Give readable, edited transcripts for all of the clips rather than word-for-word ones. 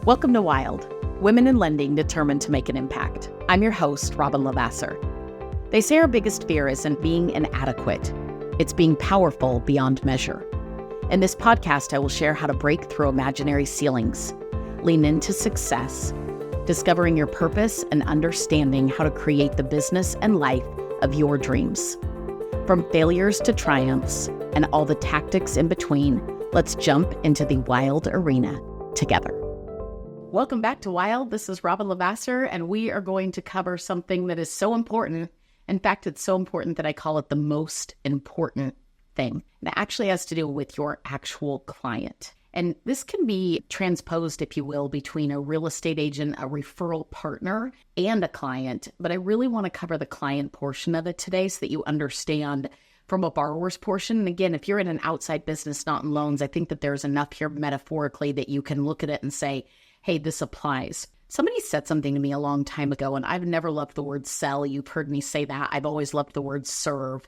Welcome to Wild, Women in Lending Determined to Make an Impact. I'm your host, Robyn LaVassaur. They say our biggest fear isn't being inadequate. It's being powerful beyond measure. In this podcast, I will share how to break through imaginary ceilings, lean into success, discovering your purpose, and understanding how to create the business and life of your dreams. From failures to triumphs and all the tactics in between, let's jump into the wild arena together. Welcome back to Wild. This is Robyn LaVassaur, and we are going to cover something that is so important. In fact, it's so important that I call it the most important thing. And it actually has to do with your actual client. And this can be transposed, if you will, between a real estate agent, a referral partner, and a client. But I really want to cover the client portion of it today so that you understand from a borrower's portion. And again, if you're in an outside business, not in loans, I think that there's enough here metaphorically that you can look at it and say, hey, this applies. Somebody said something to me a long time ago, and I've never loved the word sell. You've heard me say that. I've always loved the word serve.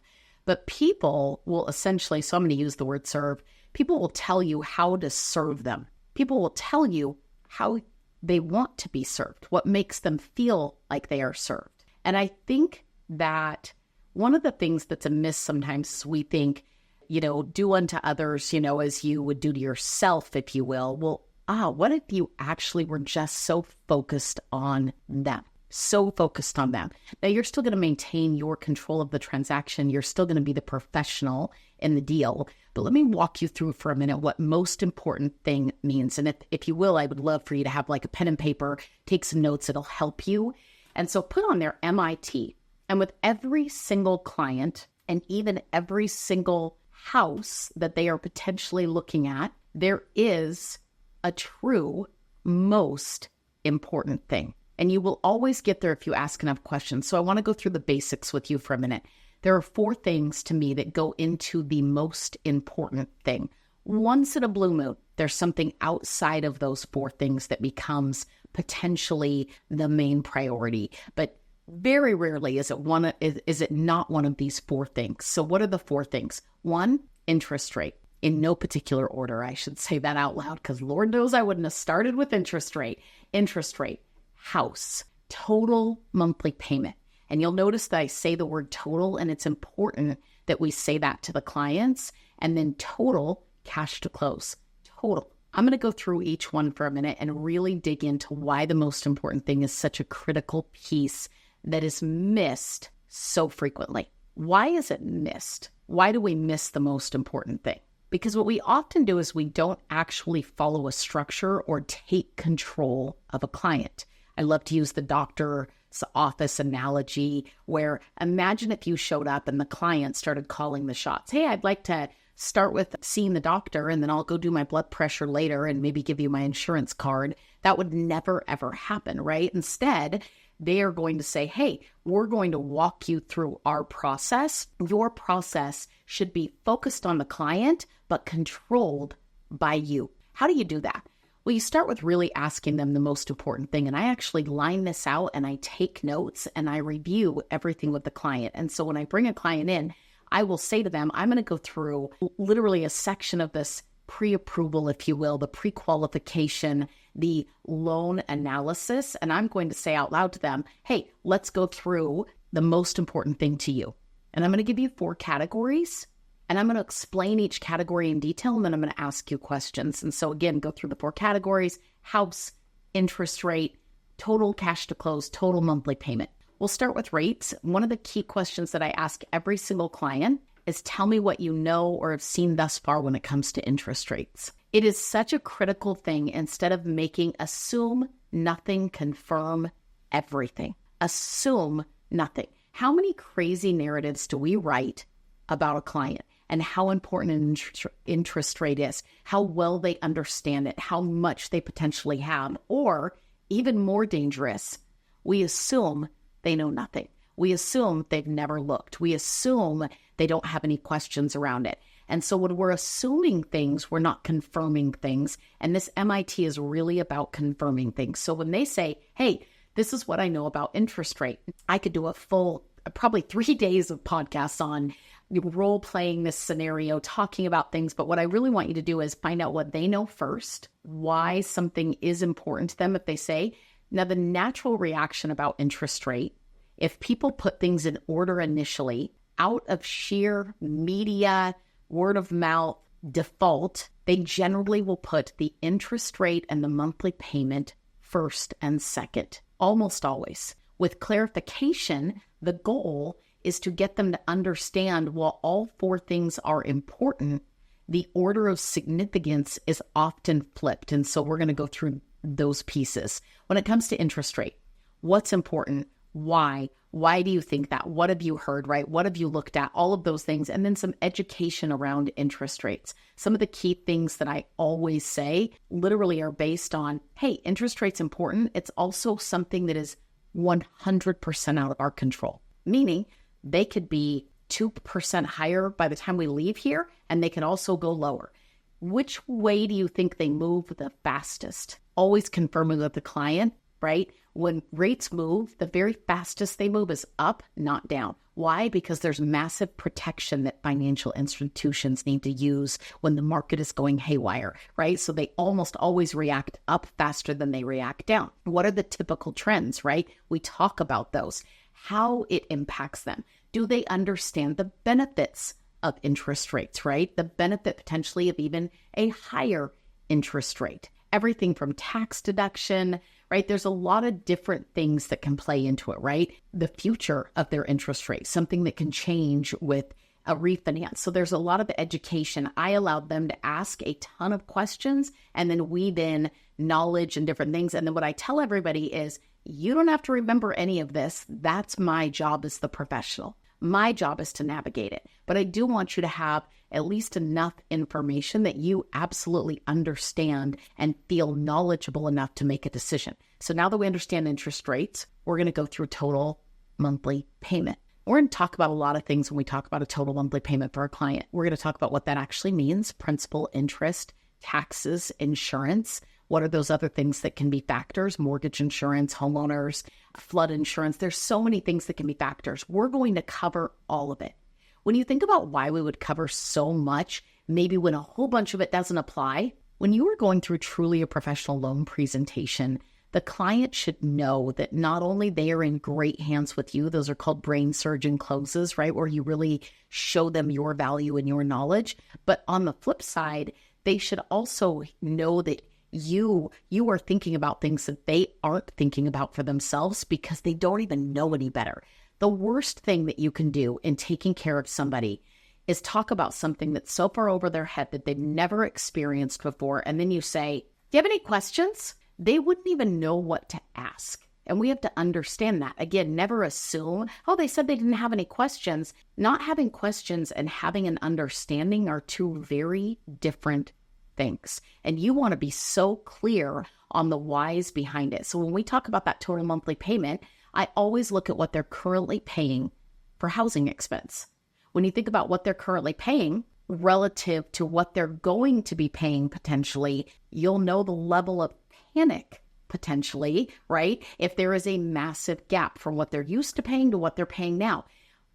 But people will essentially, so I'm going to use the word serve, people will tell you how to serve them. People will tell you how they want to be served, what makes them feel like they are served. And I think that one of the things that's amiss sometimes is we think, do unto others, as you would do to yourself, if you will. Well, what if you actually were just so focused on them? So focused on them. Now, you're still going to maintain your control of the transaction. You're still going to be the professional in the deal. But let me walk you through for a minute what most important thing means. And if you will, I would love for you to have like a pen and paper, take some notes. It'll help you. And so put on their MIT. And with every single client and even every single house that they are potentially looking at, there is a true most important thing. And you will always get there if you ask enough questions. So I want to go through the basics with you for a minute. There are 4 things to me that go into the most important thing. Once in a blue moon, there's something outside of those 4 things that becomes potentially the main priority. But very rarely is it not one of these 4 things. So what are the 4 things? 1, interest rate. In no particular order, I should say that out loud, because Lord knows I wouldn't have started with interest rate. Interest rate, house, total monthly payment. And you'll notice that I say the word total, and it's important that we say that to the clients. And then total, cash to close, total. I'm going to go through each one for a minute and really dig into why the most important thing is such a critical piece that is missed so frequently. Why is it missed? Why do we miss the most important thing? Because what we often do is we don't actually follow a structure or take control of a client. I love to use the doctor's office analogy where imagine if you showed up and the client started calling the shots. Hey, I'd like to start with seeing the doctor and then I'll go do my blood pressure later and maybe give you my insurance card. That would never, ever happen, right? Instead, they are going to say, hey, we're going to walk you through our process. Your process should be focused on the client, but controlled by you. How do you do that? Well, you start with really asking them the most important thing. And I actually line this out and I take notes and I review everything with the client. And so when I bring a client in, I will say to them, I'm going to go through literally a section of this pre-approval, if you will, the pre-qualification, the loan analysis. And I'm going to say out loud to them, hey, let's go through the most important thing to you. And I'm going to give you 4 categories. And I'm going to explain each category in detail, and then I'm going to ask you questions. And so again, go through the 4 categories: house, interest rate, total cash to close, total monthly payment. We'll start with rates. One of the key questions that I ask every single client is tell me what you know or have seen thus far when it comes to interest rates. It is such a critical thing. Instead of making assume nothing, confirm everything. Assume nothing. How many crazy narratives do we write about a client and how important an interest rate is, how well they understand it, how much they potentially have, or even more dangerous, we assume they know nothing. We assume they've never looked. We assume they don't have any questions around it. And so when we're assuming things, we're not confirming things. And this MIT is really about confirming things. So when they say, hey, this is what I know about interest rate, I could do a full, probably 3 days of podcasts on role playing this scenario, talking about things. But what I really want you to do is find out what they know first, why something is important to them if they say. Now, the natural reaction about interest rate, if people put things in order initially, out of sheer media, word of mouth, default, they generally will put the interest rate and the monthly payment first and second, almost always. With clarification, the goal is to get them to understand while all four things are important, the order of significance is often flipped. And so we're going to go through those pieces. When it comes to interest rate, what's important? Why? Why do you think that? What have you heard, right? What have you looked at? All of those things. And then some education around interest rates. Some of the key things that I always say literally are based on, hey, interest rate's important. It's also something that is 100% out of our control. Meaning they could be 2% higher by the time we leave here, and they can also go lower. Which way do you think they move the fastest? Always confirming with the client, right? When rates move, the very fastest they move is up, not down. Why? Because there's massive protection that financial institutions need to use when the market is going haywire, right? So they almost always react up faster than they react down. What are the typical trends, right? We talk about those, how it impacts them. Do they understand the benefits of interest rates, right? The benefit potentially of even a higher interest rate. Everything from tax deduction, right? There's a lot of different things that can play into it, right? The future of their interest rate, something that can change with a refinance. So there's a lot of education. I allowed them to ask a ton of questions and then weave in knowledge and different things. And then what I tell everybody is, you don't have to remember any of this. That's my job as the professional. My job is to navigate it. But I do want you to have at least enough information that you absolutely understand and feel knowledgeable enough to make a decision. So now that we understand interest rates, we're going to go through total monthly payment. We're going to talk about a lot of things when we talk about a total monthly payment for our client. We're going to talk about what that actually means, principal, interest, taxes, insurance. What are those other things that can be factors? Mortgage insurance, homeowners, flood insurance. There's so many things that can be factors. We're going to cover all of it. When you think about why we would cover so much, maybe when a whole bunch of it doesn't apply, when you are going through truly a professional loan presentation, the client should know that not only they are in great hands with you, those are called brain surgeon closes, right? Where you really show them your value and your knowledge. But on the flip side, they should also know that you are thinking about things that they aren't thinking about for themselves because they don't even know any better. The worst thing that you can do in taking care of somebody is talk about something that's so far over their head that they've never experienced before. And then you say, do you have any questions? They wouldn't even know what to ask. And we have to understand that. Again, never assume, oh, they said they didn't have any questions. Not having questions and having an understanding are two very different things. And you want to be so clear on the whys behind it. So when we talk about that total monthly payment, I always look at what they're currently paying for housing expense. When you think about what they're currently paying relative to what they're going to be paying potentially, you'll know the level of panic potentially, right? If there is a massive gap from what they're used to paying to what they're paying now.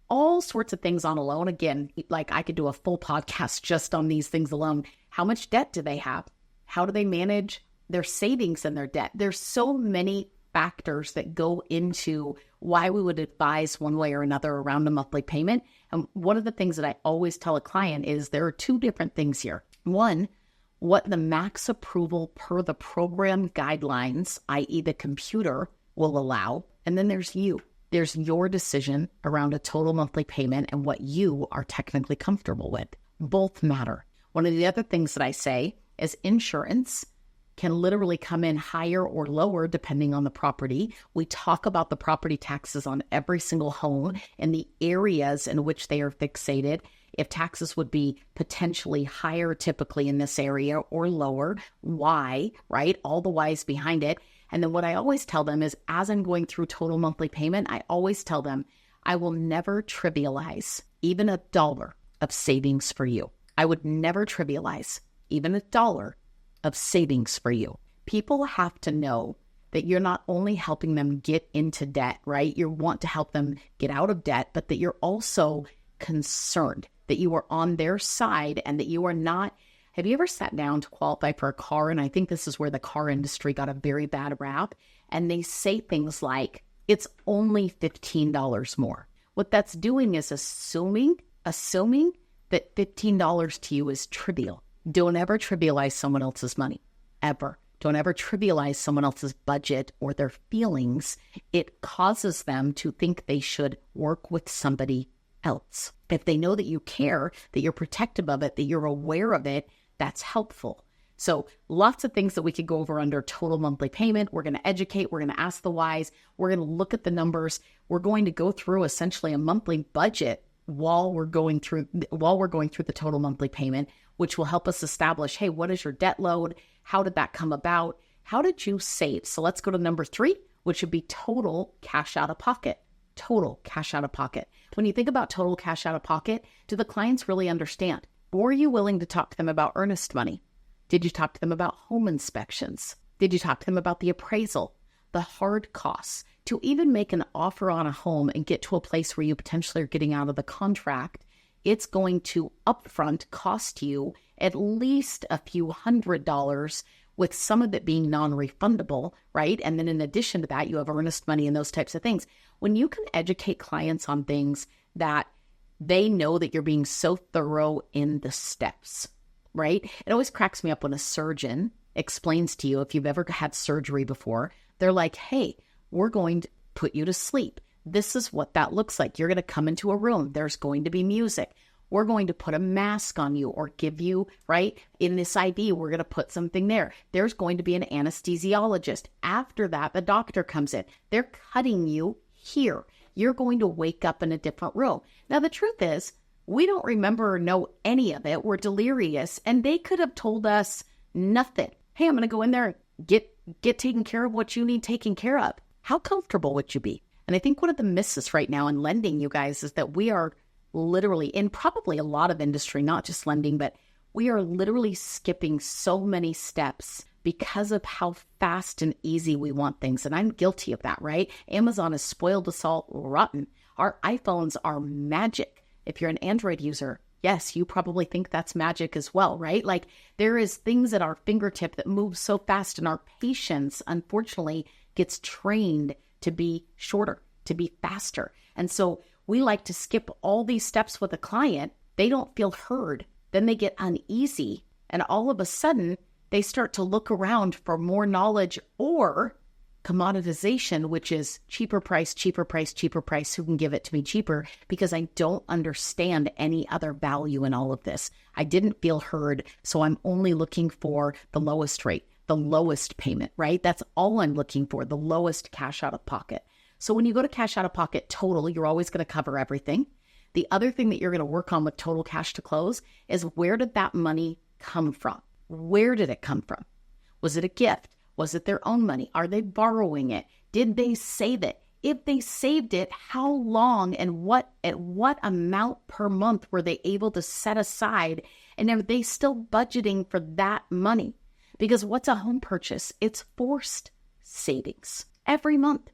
All sorts of things on a loan. Again, like I could do a full podcast just on these things alone. How much debt do they have? How do they manage their savings and their debt? There's so many factors that go into why we would advise one way or another around a monthly payment. And one of the things that I always tell a client is there are two different things here. One, what the max approval per the program guidelines, i.e. the computer, will allow. And then there's you. There's your decision around a total monthly payment and what you are technically comfortable with. Both matter. One of the other things that I say is insurance can literally come in higher or lower depending on the property. We talk about the property taxes on every single home and the areas in which they are fixated. If taxes would be potentially higher typically in this area or lower, why, right? All the whys behind it. And then what I always tell them is as I'm going through total monthly payment, I always tell them I will never trivialize even $1 of savings for you. I would never trivialize even $1 of savings for you. People have to know that you're not only helping them get into debt, right? You want to help them get out of debt, but that you're also concerned, that you are on their side, and that you are not. Have you ever sat down to qualify for a car? And I think this is where the car industry got a very bad rap. And they say things like, it's only $15 more. What that's doing is assuming that $15 to you is trivial. Don't ever trivialize someone else's money, ever. Don't ever trivialize someone else's budget or their feelings. It causes them to think they should work with somebody else. If they know that you care, that you're protective of it, that you're aware of it, that's helpful. So lots of things that we could go over under total monthly payment. We're going to educate. We're going to ask the whys. We're going to look at the numbers. We're going to go through essentially a monthly budget while we're going through the total monthly payment, which will help us establish, hey, what is your debt load? How did that come about? How did you save? So let's go to number 3, which would be total cash out of pocket. Total cash out of pocket. When you think about total cash out of pocket, do the clients really understand? Were you willing to talk to them about earnest money? Did you talk to them about home inspections? Did you talk to them about the appraisal, the hard costs? To even make an offer on a home and get to a place where you potentially are getting out of the contract, it's going to upfront cost you at least a few $100s, with some of it being non-refundable, right? And then in addition to that, you have earnest money and those types of things. When you can educate clients on things that they know that you're being so thorough in the steps, right? It always cracks me up when a surgeon explains to you, if you've ever had surgery before, they're like, hey, we're going to put you to sleep. This is what that looks like. You're going to come into a room. There's going to be music. We're going to put a mask on you or give you, right? In this IV, we're going to put something there. There's going to be an anesthesiologist. After that, the doctor comes in. They're cutting you here. You're going to wake up in a different room. Now, the truth is, we don't remember or know any of it. We're delirious, and they could have told us nothing. Hey, I'm going to go in there and get taken care of what you need taken care of. How comfortable would you be? And I think one of the misses right now in lending, you guys, is that we are literally, in probably a lot of industry, not just lending, but we are literally skipping so many steps because of how fast and easy we want things. And I'm guilty of that, right? Amazon has spoiled us all rotten. Our iPhones are magic. If you're an Android user, yes, you probably think that's magic as well, right? Like there is things at our fingertip that move so fast, and our patience, unfortunately, gets trained to be shorter, to be faster. And so we like to skip all these steps with a client. They don't feel heard. Then they get uneasy. And all of a sudden, they start to look around for more knowledge or commoditization, which is cheaper price, who can give it to me cheaper, because I don't understand any other value in all of this. I didn't feel heard, so I'm only looking for the lowest rate, the lowest payment, right? That's all I'm looking for, the lowest cash out of pocket. So when you go to cash out of pocket total, you're always going to cover everything. The other thing that you're going to work on with total cash to close is, where did that money come from? Where did it come from? Was it a gift? Was it their own money? Are they borrowing it? Did they save it? If they saved it, how long and at what amount per month were they able to set aside? And are they still budgeting for that money? Because what's a home purchase? It's forced savings. Every month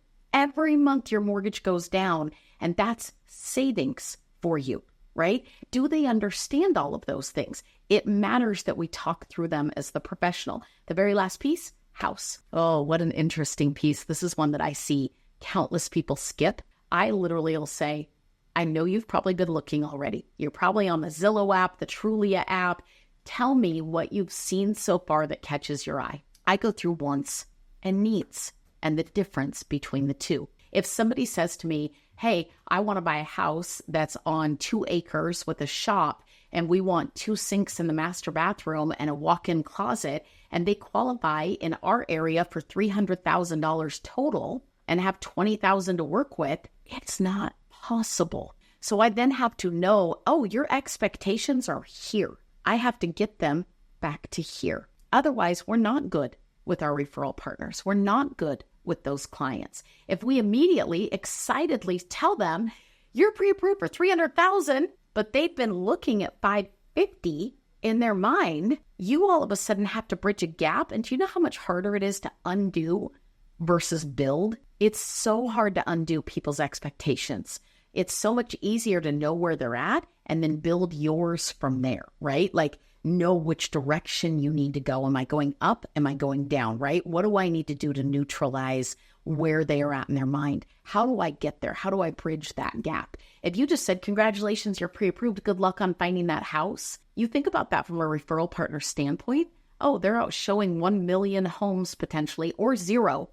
your mortgage goes down, and that's savings for you, right? Do they understand all of those things? It matters that we talk through them as the professional. The very last piece, house. Oh, what an interesting piece. This is one that I see countless people skip. I literally will say, I know you've probably been looking already. You're probably on the Zillow app, the Trulia app. Tell me what you've seen so far that catches your eye. I go through wants and needs and the difference between the two. If somebody says to me, hey, I want to buy a house that's on 2 acres with a shop, and we want 2 sinks in the master bathroom and a walk-in closet, and they qualify in our area for $300,000 total and have $20,000 to work with, it's not possible. So I then have to know, oh, your expectations are here. I have to get them back to here. Otherwise, we're not good with our referral partners. We're not good with those clients. If we immediately, excitedly tell them, you're pre-approved for $300,000, but they've been looking at $550 in their mind, you all of a sudden have to bridge a gap. And do you know how much harder it is to undo versus build? It's so hard to undo people's expectations. It's so much easier to know where they're at and then build yours from there, right? Like know which direction you need to go. Am I going up? Am I going down, right? What do I need to do to neutralize where they are at in their mind? How do I get there? How do I bridge that gap? If you just said, congratulations, you're pre-approved, good luck on finding that house, you think about that from a referral partner standpoint. Oh, they're out showing 1 million homes potentially, or zero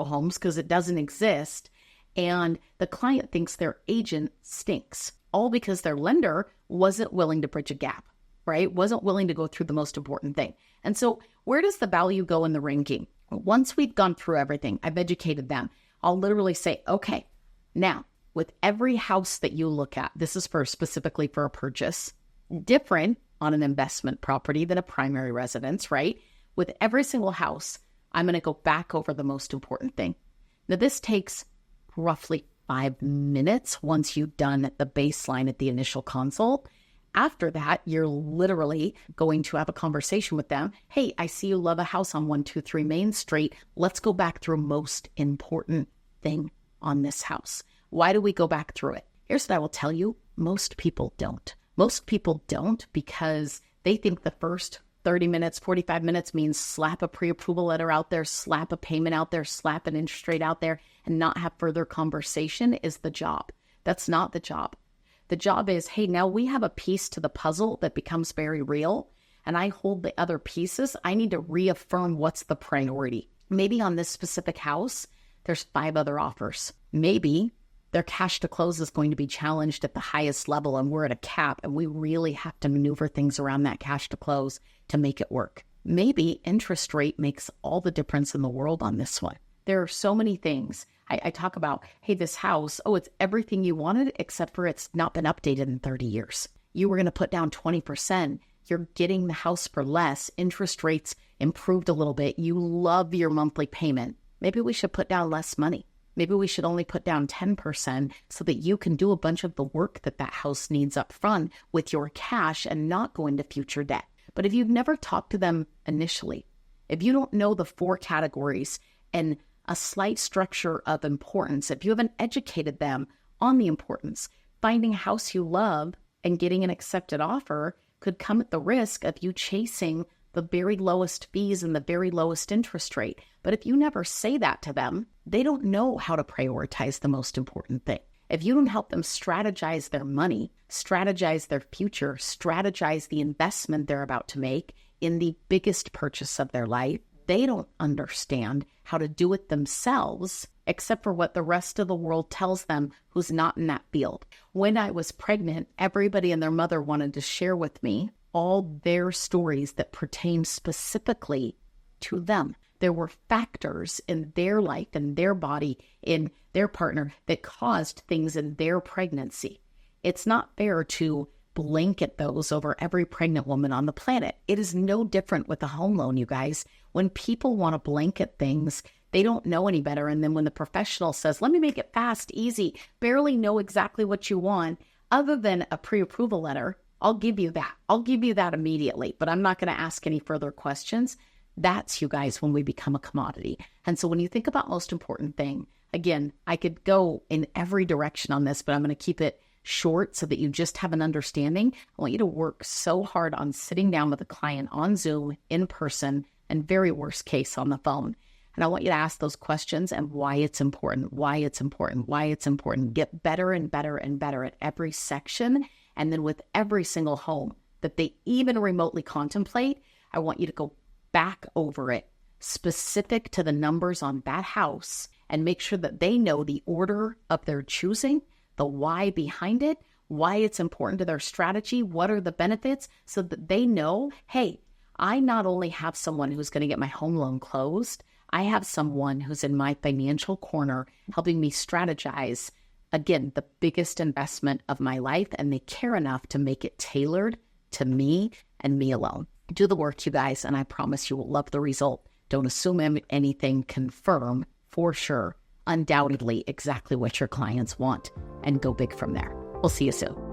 homes because it doesn't exist. And the client thinks their agent stinks, all because their lender wasn't willing to bridge a gap, right? Wasn't willing to go through the most important thing. And so where does the value go in the ranking? Once we've gone through everything, I've educated them. I'll literally say, okay, now with every house that you look at, this is specifically for a purchase, different on an investment property than a primary residence, right? With every single house, I'm going to go back over the most important thing. Now, this takes roughly 5 minutes once you've done the baseline at the initial consult. After that, you're literally going to have a conversation with them. Hey, I see you love a house on 123 Main Street. Let's go back through most important thing on this house. Why do we go back through it? Here's what I will tell you. Most people don't. Most people don't because they think the first 30 minutes, 45 minutes means slap a pre-approval letter out there, slap a payment out there, slap an interest rate out there, and not have further conversation is the job. That's not the job. The job is, hey, now we have a piece to the puzzle that becomes very real, and I hold the other pieces. I need to reaffirm what's the priority. Maybe on this specific house, there's 5 other offers. Maybe their cash to close is going to be challenged at the highest level and we're at a cap and we really have to maneuver things around that cash to close to make it work. Maybe interest rate makes all the difference in the world on this one. There are so many things. I talk about, hey, this house, it's everything you wanted except for it's not been updated in 30 years. You were going to put down 20%. You're getting the house for less. Interest rates improved a little bit. You love your monthly payment. Maybe we should put down less money. Maybe we should only put down 10% so that you can do a bunch of the work that house needs up front with your cash and not go into future debt. But if you've never talked to them initially, if you don't know the 4 categories and a slight structure of importance, if you haven't educated them on the importance, finding a house you love and getting an accepted offer could come at the risk of you chasing the very lowest fees and the very lowest interest rate. But if you never say that to them, they don't know how to prioritize the most important thing. If you don't help them strategize their money, strategize their future, strategize the investment they're about to make in the biggest purchase of their life, they don't understand how to do it themselves, except for what the rest of the world tells them who's not in that field. When I was pregnant, everybody and their mother wanted to share with me all their stories that pertain specifically to them. There were factors in their life, in their body, in their partner that caused things in their pregnancy. It's not fair to blanket those over every pregnant woman on the planet. It is no different with a home loan, you guys. When people want to blanket things, they don't know any better. And then when the professional says, let me make it fast, easy, barely know exactly what you want, other than a pre-approval letter, I'll give you that. I'll give you that immediately, but I'm not going to ask any further questions. That's, you guys, when we become a commodity. And so when you think about most important thing, again, I could go in every direction on this, but I'm going to keep it short so that you just have an understanding. I want you to work so hard on sitting down with a client on Zoom, in person, and very worst case on the phone. And I want you to ask those questions and why it's important, why it's important, why it's important. Get better and better and better at every section. And then with every single home that they even remotely contemplate, I want you to go back over it, specific to the numbers on that house, and make sure that they know the order of their choosing, the why behind it, why it's important to their strategy, what are the benefits, so that they know, hey, I not only have someone who's going to get my home loan closed, I have someone who's in my financial corner helping me strategize, again, the biggest investment of my life, and they care enough to make it tailored to me and me alone. Do the work, you guys, and I promise you will love the result. Don't assume anything. Confirm for sure, undoubtedly, exactly what your clients want, and go big from there. We'll see you soon.